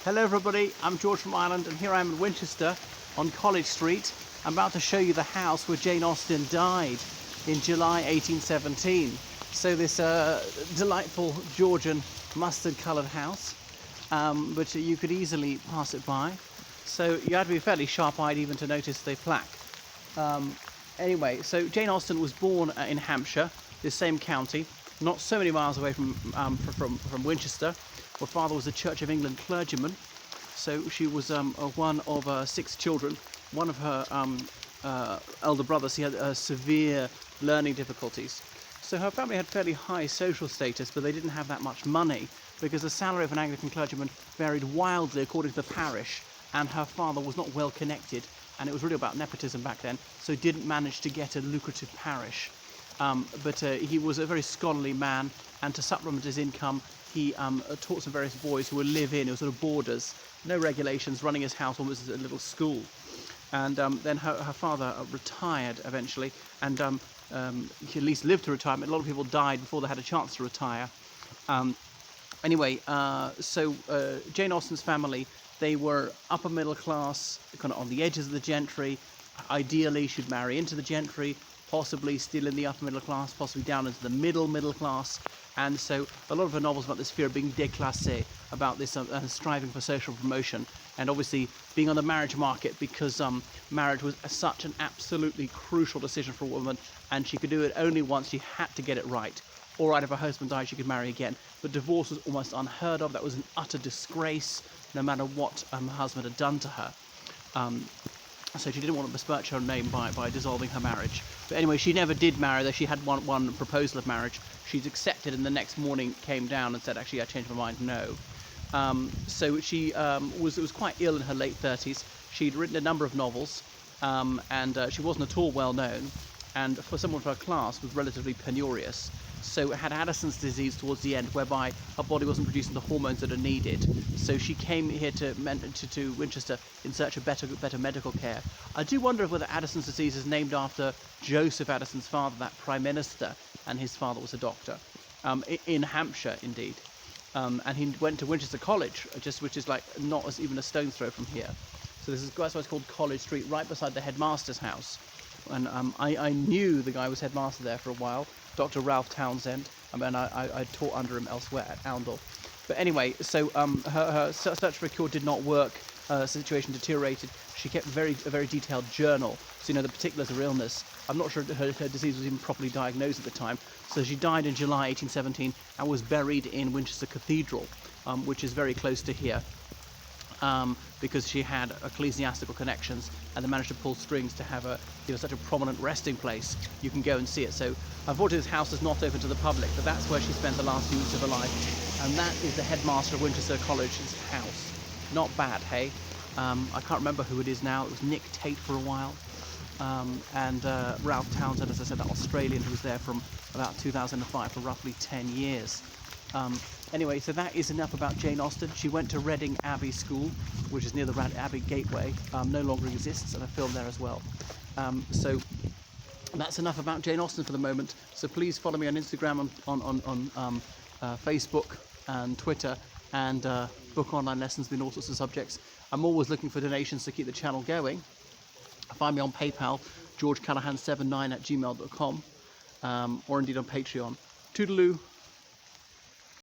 Hello everybody, I'm George from Ireland and here I am in Winchester on College Street. I'm about to show you the house where Jane Austen died in July 1817. So this delightful Georgian mustard coloured house, but you could easily pass it by. So you had to be fairly sharp-eyed even to notice the plaque. Anyway, so Jane Austen was born in Hampshire, the same county, not so many miles away from Winchester. Her father was a Church of England clergyman, so she was one of 6 children. One of her elder brothers, he had severe learning difficulties. So her family had fairly high social status, but they didn't have that much money because the salary of an Anglican clergyman varied wildly according to the parish, and her father was not well connected, and it was really about nepotism back then, so didn't manage to get a lucrative parish. But he was a very scholarly man, and to supplement his income, he taught some various boys who would live in, who were sort of boarders, no regulations, running his house almost as a little school. And then her father retired eventually, and he at least lived to retirement. A lot of people died before they had a chance to retire. Anyway, so Jane Austen's family, they were upper middle class, kind of on the edges of the gentry. Ideally, she'd marry into the gentry, possibly still in the upper middle class, possibly down into the middle class. And so a lot of her novels about this fear of being déclassée, about this striving for social promotion, and obviously being on the marriage market because marriage was such an absolutely crucial decision for a woman, and she could do it only once. She had to get it right. All right, if her husband died, she could marry again, but divorce was almost unheard of. That was an utter disgrace, no matter what her husband had done to her. So she didn't want to besmirch her name by dissolving her marriage. But anyway, she never did marry, though she had one proposal of marriage. She's accepted, and the next morning came down and said, actually, I changed my mind, no. So she was quite ill in her late 30s. She'd written a number of novels, and she wasn't at all well known, and for someone of her class was relatively penurious. So had Addison's disease towards the end, whereby her body wasn't producing the hormones that are needed. So she came here to Winchester in search of better medical care. I do wonder whether Addison's disease is named after Joseph Addison's father, that Prime Minister, and his father was a doctor, in Hampshire indeed. And he went to Winchester College, which is like not even a stone's throw from here. So that's why it's called College Street, right beside the headmaster's house. And I knew the guy was headmaster there for a while, Dr. Ralph Townsend. I taught under him elsewhere at Oundle. But anyway, so her search for a cure did not work. Situation deteriorated. She kept a very detailed journal, so you know the particulars of her illness. I'm not sure her disease was even properly diagnosed at the time. So she died in July 1817 and was buried in Winchester Cathedral, which is very close to here. Because she had ecclesiastical connections, and they managed to pull strings to have such a prominent resting place. You can go and see it. So unfortunately this house is not open to the public, but that's where she spent the last few weeks of her life, and that is the headmaster of Winchester College's house. Not bad, hey? I can't remember who it is now. It was Nick Tate for a while, and Ralph Townsend, as I said, that Australian who was there from about 2005 for roughly 10 years. Anyway, so that is enough about Jane Austen. She went to Reading Abbey School, which is near the Abbey Gateway. No longer exists, and I filmed there as well. So that's enough about Jane Austen for the moment. So please follow me on Instagram, on Facebook and Twitter, and book online lessons in all sorts of subjects. I'm always looking for donations to keep the channel going. Find me on PayPal, georgecallahan79@gmail.com, or indeed on Patreon. Toodaloo.